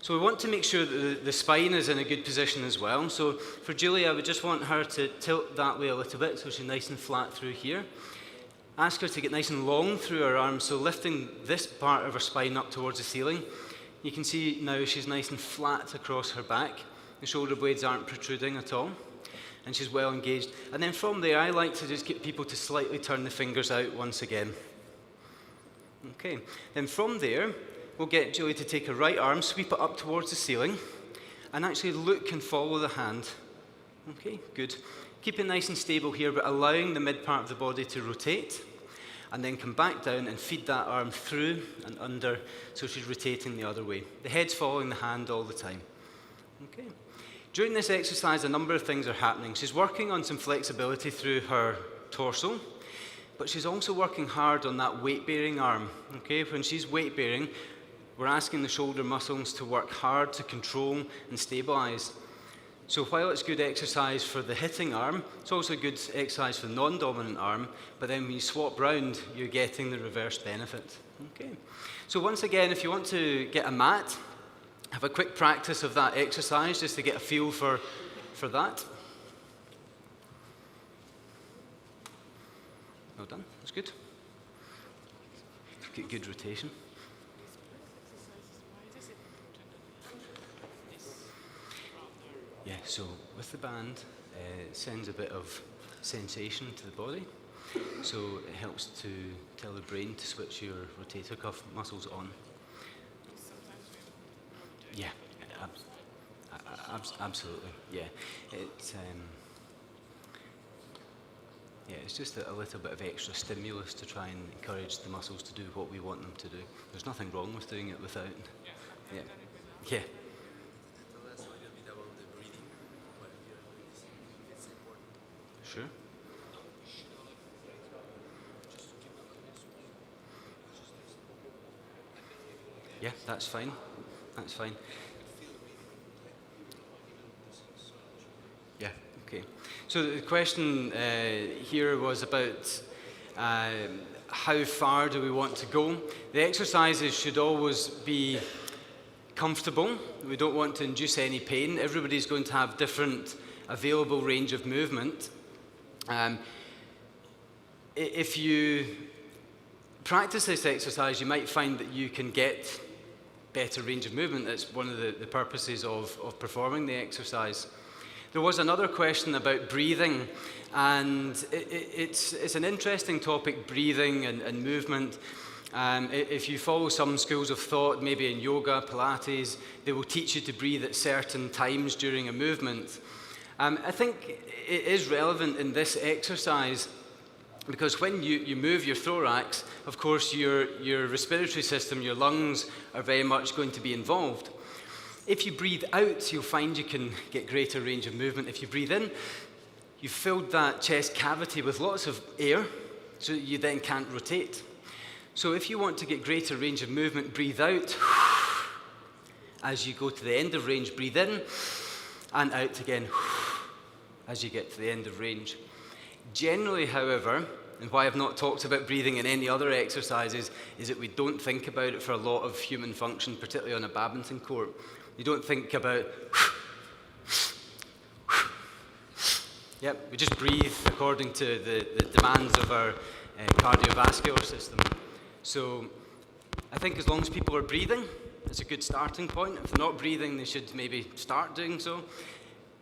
[SPEAKER 1] So we want to make sure that the spine is in a good position as well. So for Julie, I would just want her to tilt that way a little bit so she's nice and flat through here. Ask her to get nice and long through her arms, so lifting this part of her spine up towards the ceiling. You can see now she's nice and flat across her back. The shoulder blades aren't protruding at all, and she's well engaged. And then from there, I like to just get people to slightly turn the fingers out once again. Okay, then from there, we'll get Julie to take her right arm, sweep it up towards the ceiling, and actually look and follow the hand. Okay, good. Keep it nice and stable here, but allowing the mid part of the body to rotate, and then come back down and feed that arm through and under, so she's rotating the other way. The head's following the hand all the time. Okay. During this exercise, a number of things are happening. She's working on some flexibility through her torso, but she's also working hard on that weight-bearing arm. Okay, when she's weight-bearing, we're asking the shoulder muscles to work hard to control and stabilize. So while it's good exercise for the hitting arm, it's also good exercise for the non-dominant arm, but then when you swap round, you're getting the reverse benefit. Okay. So once again, if you want to get a mat, have a quick practice of that exercise just to get a feel for that. Well done, that's good. Get good rotation. Yeah, so with the band, it sends a bit of sensation to the body. So it helps to tell the brain to switch your rotator cuff muscles on. Yeah, absolutely. Yeah, it's just a little bit of extra stimulus to try and encourage the muscles to do what we want them to do. There's nothing wrong with doing it without. Yeah. Yeah. Sure. Yeah, that's fine. That's fine. Yeah, okay. So the question here was about how far do we want to go? The exercises should always be comfortable. We don't want to induce any pain. Everybody's going to have different available range of movement. If you practice this exercise, you might find that you can get better range of movement. That's one of the purposes of performing the exercise. There was another question about breathing, and it's an interesting topic, breathing and movement. If you follow some schools of thought, maybe in yoga, Pilates, they will teach you to breathe at certain times during a movement. I think it is relevant in this exercise because when you move your thorax, of course, your respiratory system, your lungs are very much going to be involved. If you breathe out, you'll find you can get greater range of movement. If you breathe in, you've filled that chest cavity with lots of air, so you then can't rotate. So if you want to get greater range of movement, breathe out. As you go to the end of range, breathe in, and out again as you get to the end of range. Generally, however, and why I've not talked about breathing in any other exercises, is that we don't think about it for a lot of human function, particularly on a badminton court. You don't think about, we just breathe according to the demands of our cardiovascular system. So I think as long as people are breathing, it's a good starting point. If they're not breathing, they should maybe start doing so.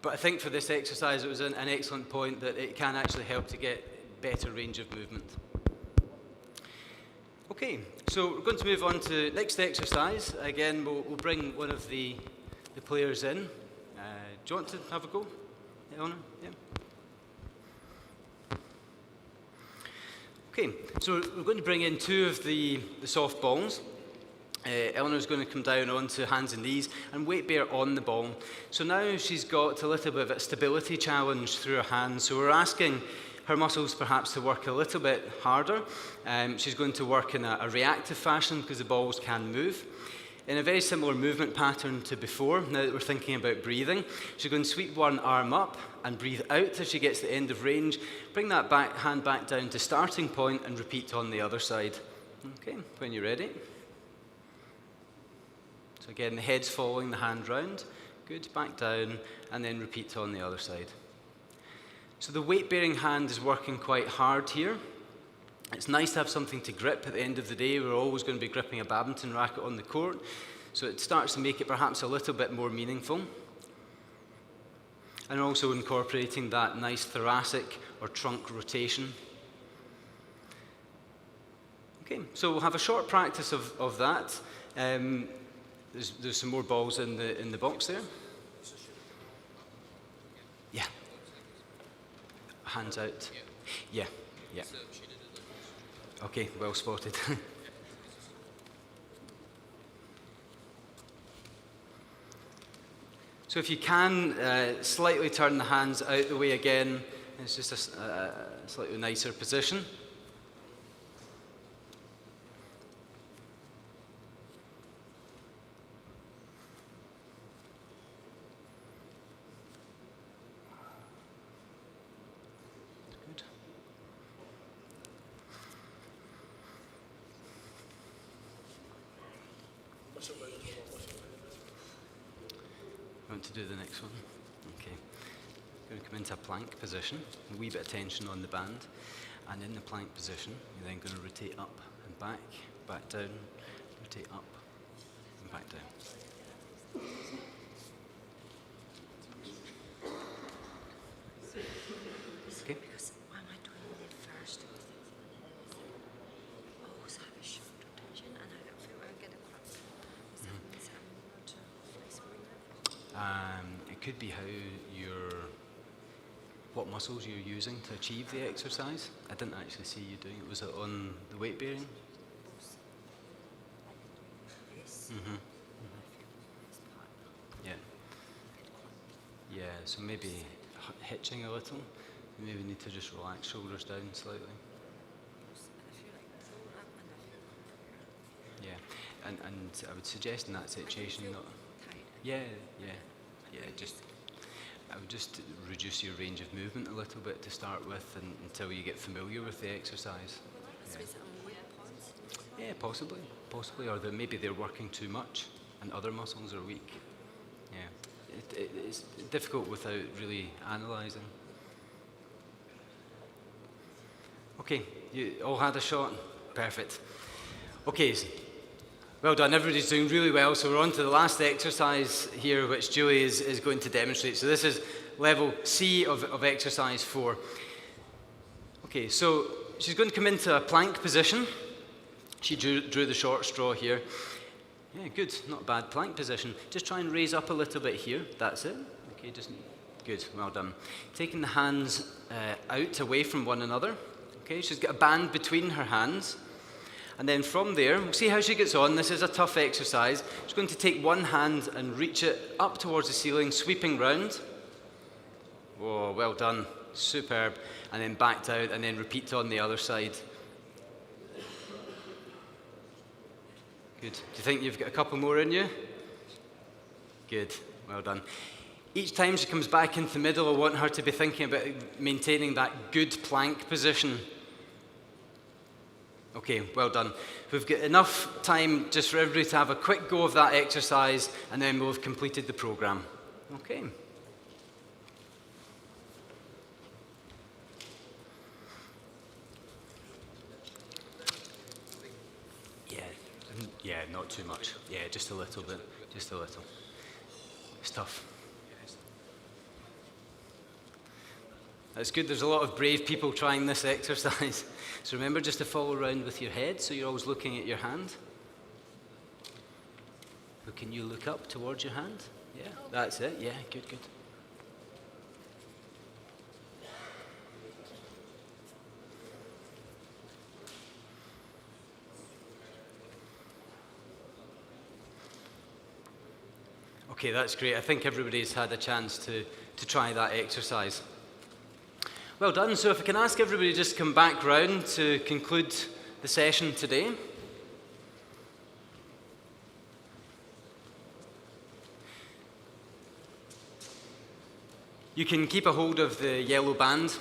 [SPEAKER 1] But I think for this exercise, it was an excellent point that it can actually help to get better range of movement. Okay, so we're going to move on to next exercise. Again, we'll bring one of the players in. Do you want to have a go, Eleanor? Yeah. Okay, so we're going to bring in two of the soft balls. Eleanor's going to come down onto hands and knees and weight bear on the ball. So now she's got a little bit of a stability challenge through her hands. So we're asking her muscles perhaps to work a little bit harder. She's going to work in a reactive fashion because the balls can move. In a very similar movement pattern to before, now that we're thinking about breathing, she's going to sweep one arm up and breathe out till she gets to the end of range. Bring that hand back down to starting point and repeat on the other side. Okay, when you're ready. So again, the head's following the hand round. Good, back down, and then repeat on the other side. So the weight-bearing hand is working quite hard here. It's nice to have something to grip at the end of the day. We're always going to be gripping a badminton racket on the court, so it starts to make it perhaps a little bit more meaningful. And also incorporating that nice thoracic or trunk rotation. Okay, so we'll have a short practice of that. There's some more balls in the box there. Yeah. Hands out. Yeah, yeah. Okay, well spotted. So if you can, slightly turn the hands out the way again. It's just a slightly nicer position. Want to do the next one? Okay. Going to come into a plank position, a wee bit of tension on the band, and in the plank position, you're then going to rotate up and back down, rotate up and back down. Okay.
[SPEAKER 2] Because why am I doing it first? Always have a shoulder tension, and I don't feel I get a cramp. Does that mean I'm not flexible enough?
[SPEAKER 1] It could be what muscles you're using to achieve the exercise. I didn't actually see you doing it. Was it on the weight bearing?
[SPEAKER 2] This. This part.
[SPEAKER 1] Yeah. Yeah, so maybe hitching a little. You maybe need to just relax shoulders down slightly.
[SPEAKER 2] I feel like pull up and I feel
[SPEAKER 1] Yeah, and I would suggest in that situation not.
[SPEAKER 2] tight.
[SPEAKER 1] Yeah. Just I would just reduce your range of movement a little bit to start with, until you get familiar with the exercise. Yeah.
[SPEAKER 2] With weak points.
[SPEAKER 1] Yeah, possibly, or that maybe they're working too much and other muscles are weak. Yeah, it's difficult without really analysing. Okay, you all had a shot? Perfect. Okay, well done, everybody's doing really well, so we're on to the last exercise here, which Julie is going to demonstrate. So this is level C of exercise 4. Okay, so she's going to come into a plank position. She drew the short straw here. Yeah, good, not a bad plank position. Just try and raise up a little bit here, that's it. Okay, just good, well done. Taking the hands out, away from one another. Okay, she's got a band between her hands. And then from there, we'll see how she gets on. This is a tough exercise. She's going to take one hand and reach it up towards the ceiling, sweeping round. Whoa, well done. Superb. And then backed out, and then repeat on the other side. Good. Do you think you've got a couple more in you? Good. Well done. Each time she comes back into the middle, I want her to be thinking about maintaining that good plank position. Okay, well done. We've got enough time just for everybody to have a quick go of that exercise, and then we'll have completed the programme. Okay. Yeah, not too much. Yeah, just a little bit. Just a little. It's tough. That's good. There's a lot of brave people trying this exercise. So remember just to follow around with your head, so you're always looking at your hand. But can you look up towards your hand? Yeah, that's it. Yeah, good. Okay, that's great. I think everybody's had a chance to try that exercise. Well done. So if I can ask everybody just come back round to conclude the session today. You can keep a hold of the yellow band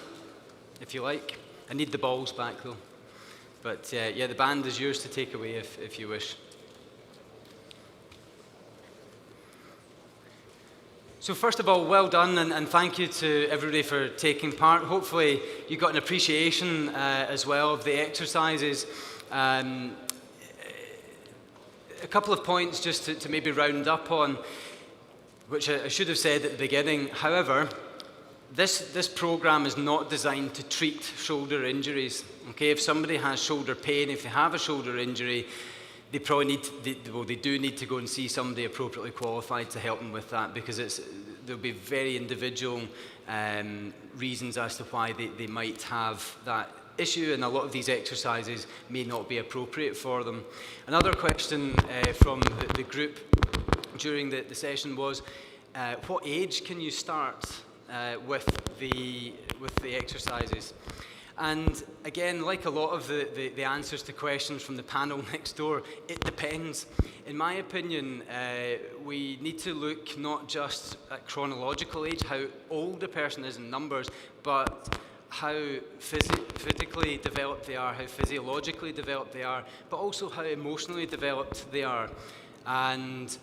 [SPEAKER 1] if you like. I need the balls back though. But yeah, the band is yours to take away if you wish. So first of all, well done, and thank you to everybody for taking part. Hopefully you got an appreciation as well of the exercises. A couple of points just to maybe round up on, which I should have said at the beginning. However, this program is not designed to treat shoulder injuries. Okay, if somebody has shoulder pain, if they have a shoulder injury, they probably they do need to go and see somebody appropriately qualified to help them with that, because there'll be very individual reasons as to why they might have that issue, and a lot of these exercises may not be appropriate for them. Another question from the group during the session was, what age can you start with the exercises? And again, like a lot of the answers to questions from the panel next door, it depends. In my opinion, we need to look not just at chronological age, how old a person is in numbers, but how physically developed they are, how physiologically developed they are, but also how emotionally developed they are. And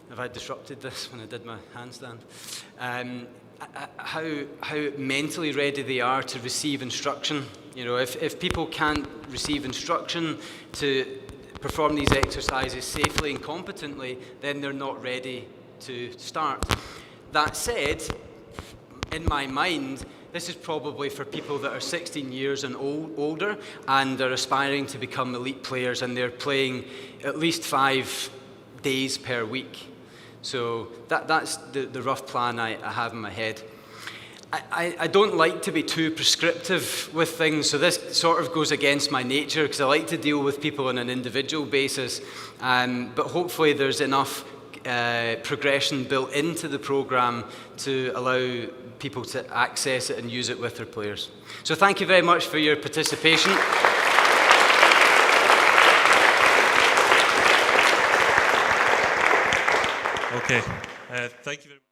[SPEAKER 1] have I disrupted this when I did my handstand? How mentally ready they are to receive instruction. You know, if people can't receive instruction to perform these exercises safely and competently, then they're not ready to start. That said, in my mind, this is probably for people that are 16 years and older and are aspiring to become elite players, and they're playing at least 5 days per week. So that's the rough plan I have in my head. I don't like to be too prescriptive with things, so this sort of goes against my nature, because I like to deal with people on an individual basis, but hopefully there's enough progression built into the program to allow people to access it and use it with their players. So thank you very much for your participation.
[SPEAKER 4] Okay, thank you very much.